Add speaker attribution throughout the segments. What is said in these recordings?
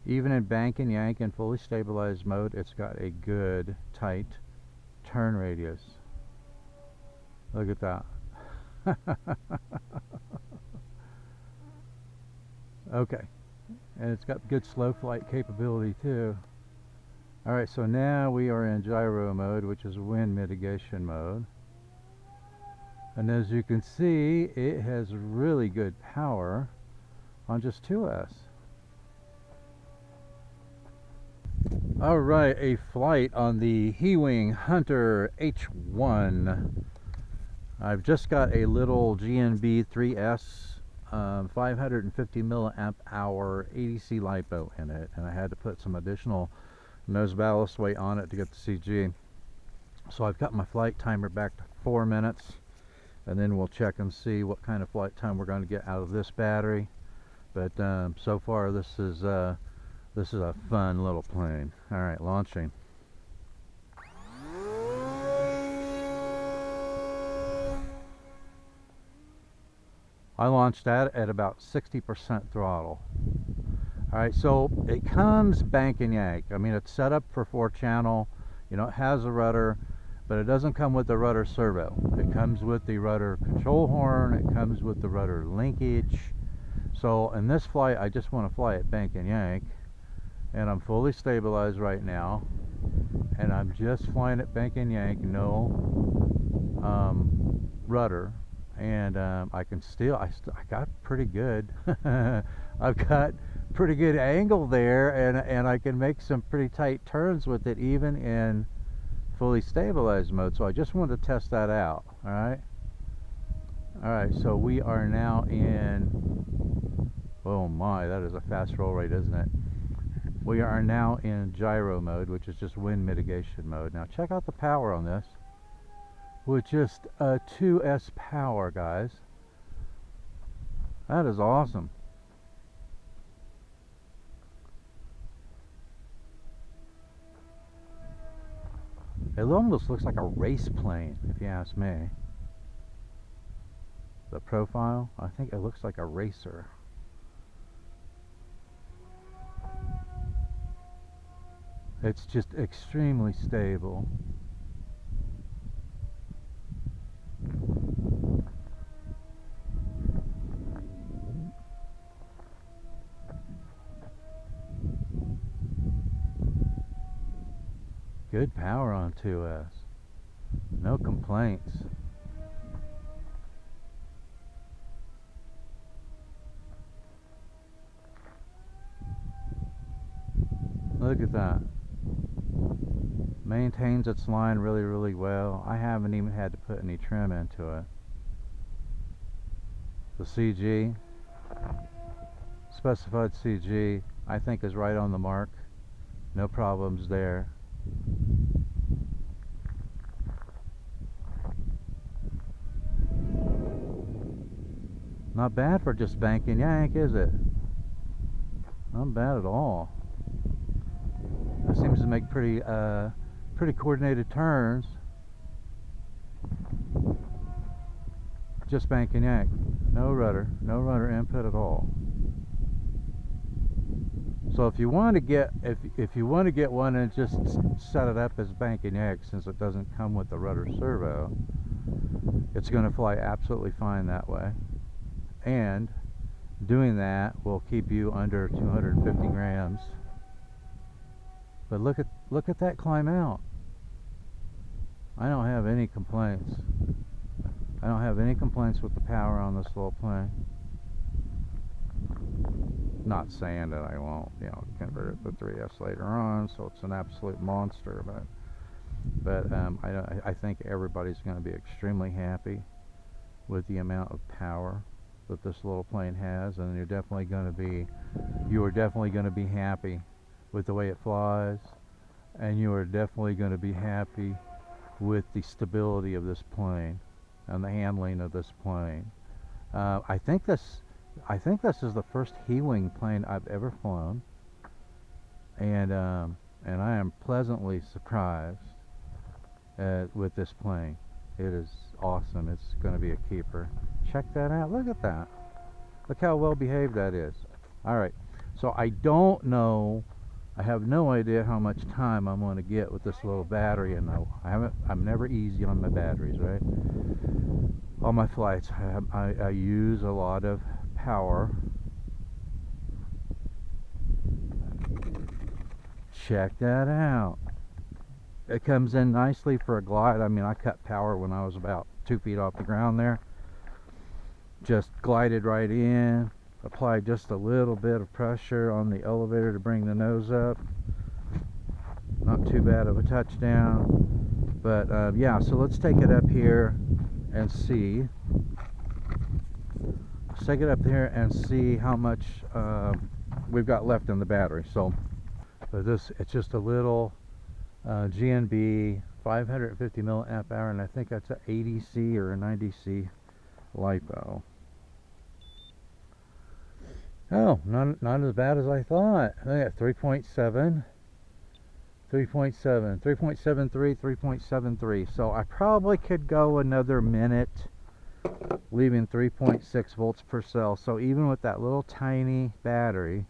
Speaker 1: Even in bank and yank and fully stabilized mode, it's got a good tight turn radius. Look at that. Okay, and it's got good slow flight capability too. Alright, so now we are in gyro mode, which is wind mitigation mode. And as you can see, it has really good power on just 2S. Alright, a flight on the HeeWing Hunter H1. I've just got a little GNB 3S 550 milliamp hour ADC LiPo in it, and I had to put some additional nose ballast weight on it to get the CG. So I've got my flight timer back to 4 minutes, and then we'll check and see what kind of flight time we're going to get out of this battery. But so far this is a fun little plane. All right, launching. I launched that at about 60% throttle. Alright, so it comes bank and yank. I mean, it's set up for 4-channel. You know, it has a rudder, but it doesn't come with the rudder servo. It comes with the rudder control horn. It comes with the rudder linkage. So in this flight, I just want to fly it bank and yank. And I'm fully stabilized right now. And I'm just flying it bank and yank, no rudder. And I can still, I got pretty good. I've got pretty good angle there, and I can make some pretty tight turns with it even in fully stabilized mode. So I just wanted to test that out. Alright, so we are now in, oh my, that is a fast roll rate, isn't it? We are now in gyro mode, which is just wind mitigation mode. Now check out the power on this. With just a 2S power, guys. That is awesome. It almost looks like a race plane, if you ask me. The profile, I think it looks like a racer. It's just extremely stable. Good power on 2S. No complaints. Look at that. Maintains its line really, really well. I haven't even had to put any trim into it. The CG, specified CG, I think is right on the mark. No problems there. Not bad for just bank and yank, is it? Not bad at all. It seems to make pretty coordinated turns. Just bank and yank. No rudder input at all. So if you want to get if you want to get one and just set it up as bank and yank, since it doesn't come with the rudder servo, it's going to fly absolutely fine that way. And doing that will keep you under 250 grams. But look at that climb out. I don't have any complaints. I don't have any complaints with the power on this little plane. Not saying that I won't, you know, convert it to 3S later on, so it's an absolute monster. But I think everybody's going to be extremely happy with the amount of power that this little plane has, and you are definitely going to be happy with the way it flies, and you are definitely going to be happy with the stability of this plane and the handling of this plane. I think this is the first HeeWing plane I've ever flown, and I am pleasantly surprised with this plane. It is awesome. It's going to be a keeper. Check that out. Look at that. Look how well behaved that is. Alright, So I don't know, I have no idea how much time I'm going to get with this little battery, and I'm never easy on my batteries, right? On my flights, I use a lot of power. Check that out. It comes in nicely for a glide. I mean, I cut power when I was about 2 feet off the ground there. Just glided right in, applied just a little bit of pressure on the elevator to bring the nose up. Not too bad of a touchdown. But yeah, so let's take it up here and see. Let's take it up here and see how much we've got left in the battery. So it's just a little GNB 550 milliamp hour, and I think that's an 80C or a 90C LiPo. Oh, not as bad as I thought. I got 3.7, 3.7, 3.73, 3.73. So I probably could go another minute, leaving 3.6 volts per cell. So even with that little tiny battery,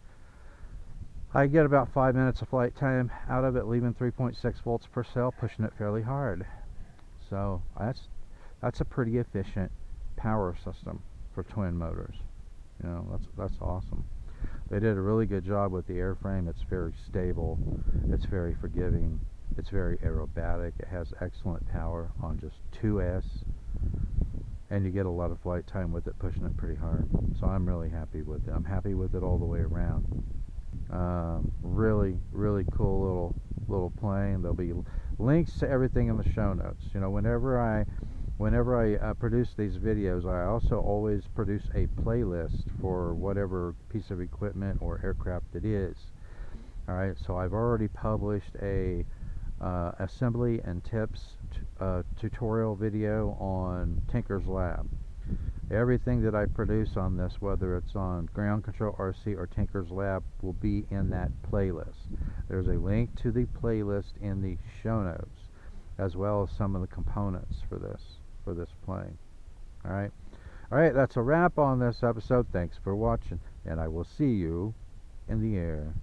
Speaker 1: I get about 5 minutes of flight time out of it, leaving 3.6 volts per cell, pushing it fairly hard. So that's a pretty efficient power system for twin motors. You know, that's awesome. They did a really good job with the airframe. It's very stable, it's very forgiving, it's very aerobatic, it has excellent power on just 2S, and you get a lot of flight time with it, pushing it pretty hard. So I'm really happy with it. I'm happy with it all the way around. Really cool little plane. There'll be links to everything in the show notes. You know, whenever I produce these videos, I also always produce a playlist for whatever piece of equipment or aircraft it is. Alright, so I've already published a assembly and tips tutorial video on TinkerzLab. Everything that I produce on this, whether it's on Ground Control RC or TinkerzLab, will be in that playlist. There's a link to the playlist in the show notes, as well as some of the components for this plane. Alright, that's a wrap on this episode. Thanks for watching, and I will see you in the air.